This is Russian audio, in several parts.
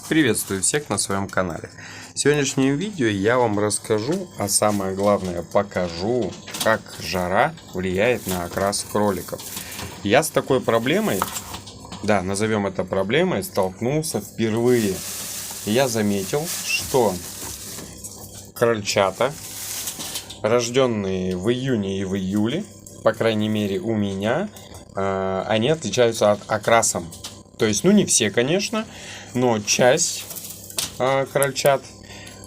Приветствую всех на своем канале. В сегодняшнем видео я вам расскажу, а самое главное покажу, как жара влияет на окрас кроликов. Я с такой проблемой, да, назовем это проблемой, столкнулся впервые. Я заметил, что крольчата, рожденные в июне и в июле, по крайней мере у меня, они отличаются от окрасом. То есть, не все, конечно, но часть крольчат,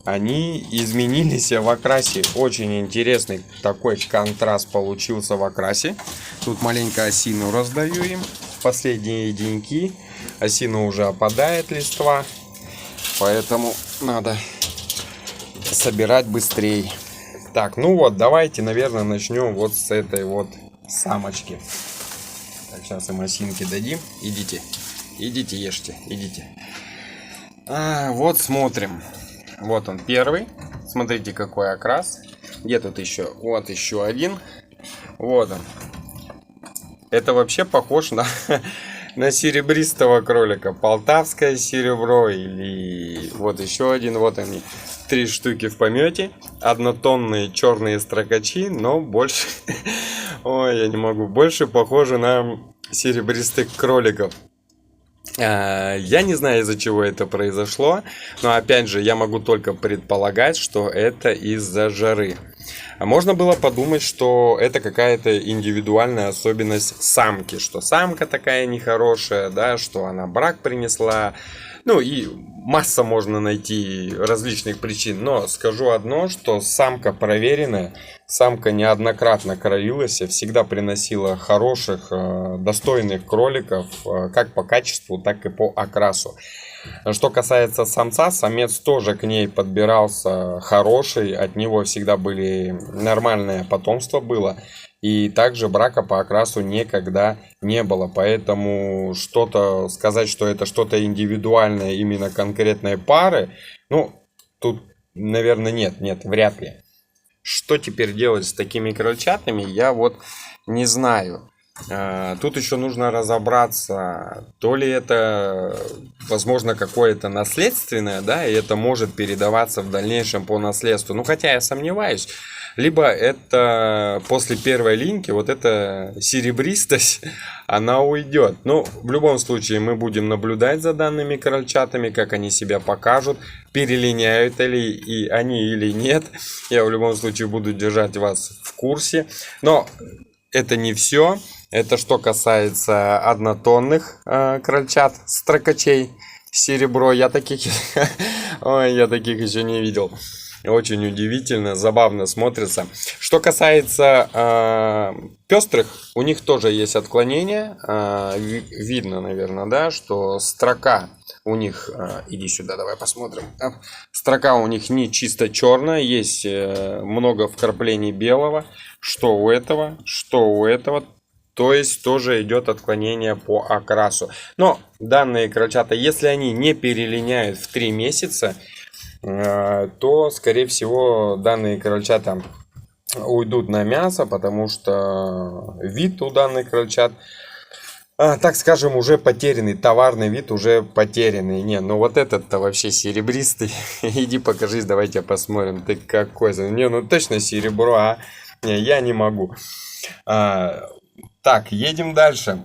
они изменились в окрасе. Очень интересный такой контраст получился в окрасе. Тут маленько осину раздаю им. Последние деньки. Осина уже опадает, листва. Поэтому надо собирать быстрее. Так, давайте, наверное, начнем вот с этой вот самочки. Так, сейчас им осинки дадим. Идите. Идите, ешьте, идите. Вот смотрим. Вот он первый. Смотрите, какой окрас. Где тут еще? Вот еще один. Вот он. Это вообще похож на серебристого кролика. Полтавское серебро. Или вот еще один. Вот они. 3 штуки в помете. Однотонные черные строкачи. Но больше... Ой, я не могу. Больше похоже на серебристых кроликов. Я не знаю, из-за чего это произошло, но опять же я могу только предполагать, что это из-за жары. Можно было подумать, что это какая-то индивидуальная особенность самки, что самка такая нехорошая, да, что она брак принесла. И масса можно найти различных причин, но скажу одно, что самка проверенная, самка неоднократно кроилась, всегда приносила хороших, достойных кроликов, как по качеству, так и по окрасу. Что касается самца, самец тоже к ней подбирался хороший, от него всегда были нормальное потомство было. И также брака по окрасу никогда не было. Поэтому сказать, что это что-то индивидуальное именно конкретной пары, тут, наверное, нет, вряд ли. Что теперь делать с такими крольчатами, я не знаю. Тут еще нужно разобраться, то ли это, возможно, какое-то наследственное, да, и это может передаваться в дальнейшем по наследству. Хотя я сомневаюсь. Либо это после первой линьки, вот эта серебристость, она уйдет. В любом случае мы будем наблюдать за данными крольчатами, как они себя покажут, перелиняют ли и они или нет. Я в любом случае буду держать вас в курсе. Но это не все. Это что касается однотонных крольчат, строкачей, серебро. Я таких еще не видел. Очень удивительно, забавно смотрится. Что касается пестрых, у них тоже есть отклонения. Видно, наверное, да, что строка у них... Иди сюда, давай посмотрим. Строка у них не чисто черная, есть много вкраплений белого. Что у этого, что у этого. То есть тоже идет отклонение по окрасу. Но данные крольчата, если они не перелиняют в 3 месяца, то, скорее всего, данные крольчата уйдут на мясо, потому что вид у данных крольчат, так скажем, уже потерянный, товарный вид уже потерянный. Вот этот-то вообще серебристый. Иди покажись, давайте посмотрим, ты какой. Точно серебро, а? Я не могу. Так, едем дальше.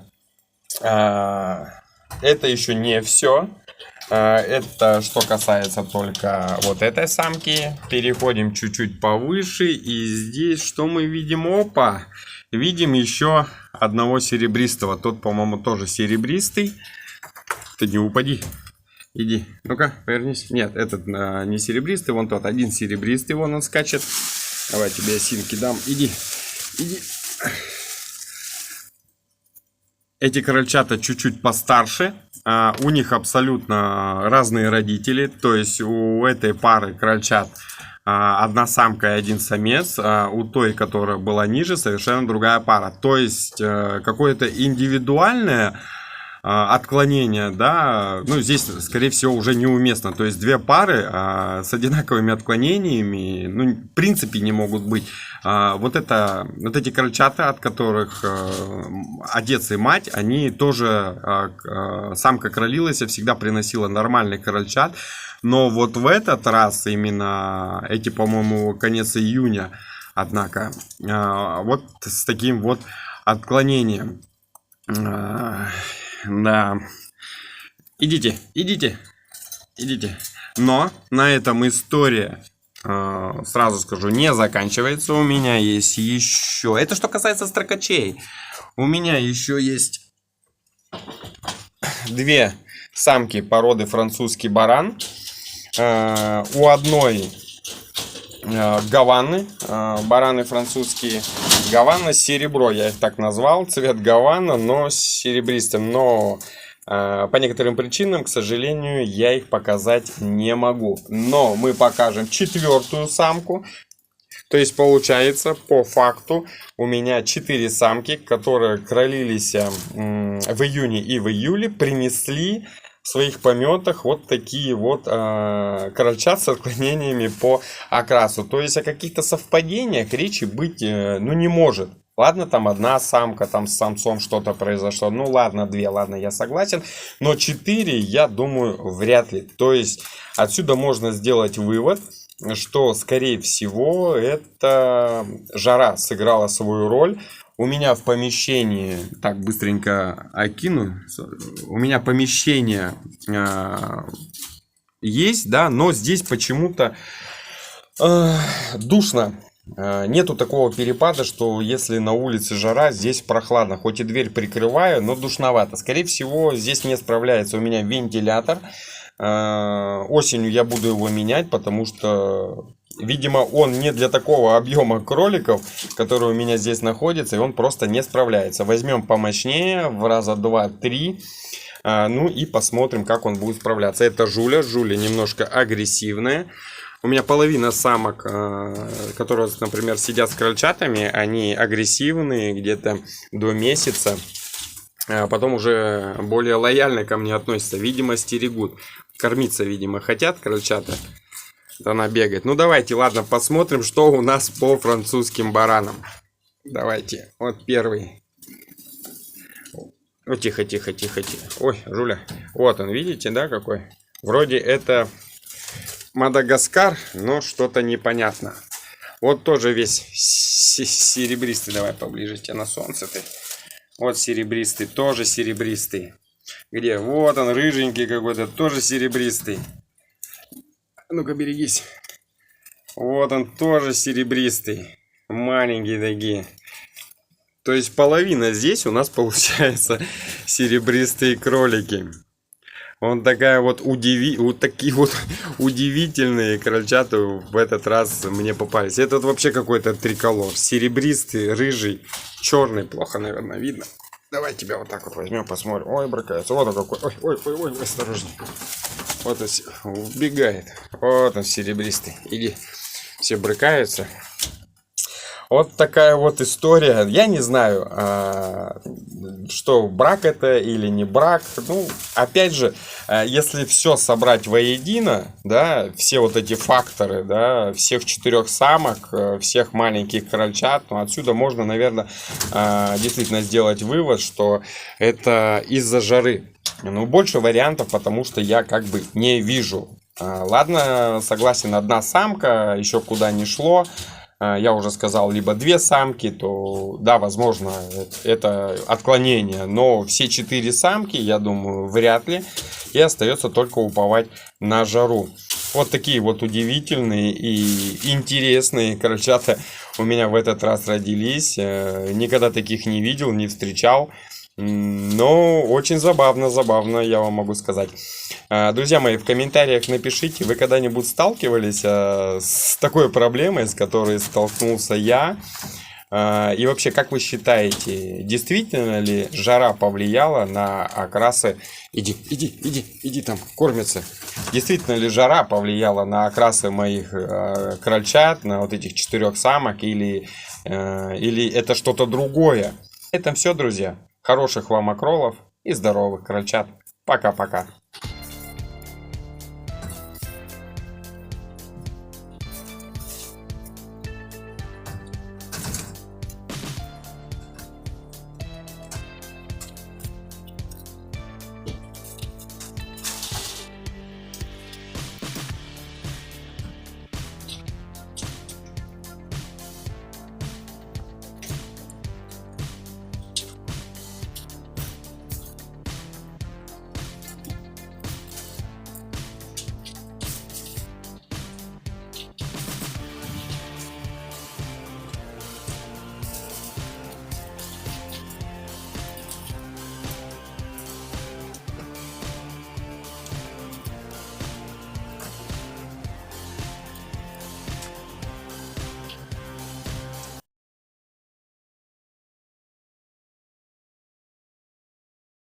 Это еще не все. Это что касается только вот этой самки. Переходим чуть-чуть повыше. И здесь что мы видим? Опа! Видим еще одного серебристого. Тот, по-моему, тоже серебристый. Ты не упади. Иди. Ну-ка, повернись. Нет, этот не серебристый. Вон тот один серебристый. Вон он скачет. Давай тебе осинки дам. Иди. Иди. Эти крольчата чуть-чуть постарше. У них абсолютно разные родители. То есть у этой пары крольчат одна самка и один самец. У той, которая была ниже, совершенно другая пара. То есть какое-то индивидуальное отклонения, да, ну, здесь, скорее всего, уже неуместно. То есть, две пары с одинаковыми отклонениями, ну, в принципе, не могут быть. Вот эти крольчата, от которых отец и мать, они тоже, самка кролилась, всегда приносила нормальный крольчат. Но вот в этот раз, именно эти, по-моему, конец июня, однако, вот с таким вот отклонением. Да. Идите, идите, идите. Но на этом история, сразу скажу, не заканчивается. У меня есть еще... Это что касается строкачей. У меня еще есть две самки породы французский баран. У одной гаваны, бараны французские. Гавана серебро, я их так назвал. Цвет гавана, но серебристым. Но по некоторым причинам, к сожалению, я их показать не могу. Но мы покажем четвертую самку. То есть получается, по факту, у меня 4 самки, которые кролились в июне и в июле, принесли в своих пометах вот такие вот крольчат с отклонениями по окрасу. То есть о каких-то совпадениях речи быть ну, не может. Ладно, там одна самка, там с самцом что-то произошло. Ну ладно, 2, ладно, я согласен. Но 4, я думаю, вряд ли. То есть отсюда можно сделать вывод, что, скорее всего, это жара сыграла свою роль. У меня в помещении, так быстренько окину, у меня помещение есть, да, но здесь почему-то душно. Нету такого перепада, что если на улице жара, здесь прохладно. Хоть и дверь прикрываю, но душновато. Скорее всего, здесь не справляется у меня вентилятор. Осенью я буду его менять, потому что, видимо, он не для такого объема кроликов, которые у меня здесь находятся, и он просто не справляется. Возьмем помощнее, в раза 2-3, ну и посмотрим, как он будет справляться. Это Жуля. Жуля немножко агрессивная. У меня половина самок, которые, например, сидят с крольчатами, они агрессивные где-то до месяца. Потом уже более лояльно ко мне относятся. Видимо, стерегут. Кормиться, видимо, хотят крольчата. Она бегает. Ну, давайте, ладно, посмотрим, что у нас по французским баранам. Давайте. Вот первый. О, тихо, тихо, тихо, тихо. Ой, Жуля. Вот он, видите, да, какой? Вроде это Мадагаскар, но что-то непонятно. Вот тоже весь серебристый. Давай поближе тебе на солнце ты. Вот серебристый, тоже серебристый. Где? Вот он, рыженький какой-то, тоже серебристый. Ну-ка, берегись. Вот он, тоже серебристый. Маленькие такие. То есть половина здесь у нас получается серебристые кролики. Вот такая вот такие вот удивительные крольчата в этот раз мне попались. Этот вообще какой-то триколор. Серебристый, рыжий, черный. Плохо, наверное, видно. Давай тебя вот так вот возьмем, посмотрим. Ой, брыкается. Вот он какой. Ой, ой, ой, ой, осторожней. Вот он убегает. Вот он серебристый. Иди. Все брыкаются. Вот такая вот история. Я не знаю, что брак это или не брак. Ну, опять же, если все собрать воедино, да, все вот эти факторы, да, всех 4 самок, всех маленьких крольчат, ну, отсюда можно, наверное, действительно сделать вывод, что это из-за жары. Ну, больше вариантов, потому что я как бы не вижу. Ладно, согласен, одна самка, еще куда ни шло. Я уже сказал, либо 2 самки, то да, возможно, это отклонение. Но все 4 самки, я думаю, вряд ли. И остается только уповать на жару. Вот такие вот удивительные и интересные крольчата у меня в этот раз родились. Никогда таких не видел, не встречал. Но очень забавно, я вам могу сказать. Друзья мои, в комментариях напишите, вы когда-нибудь сталкивались с такой проблемой, с которой столкнулся я? И вообще, как вы считаете, действительно ли жара повлияла на окрасы... Иди, там, кормятся. Действительно ли жара повлияла на окрасы моих крольчат, на вот этих 4 самок, или это что-то другое? Это все, друзья. Хороших вам акролов и здоровых крольчат. Пока-пока.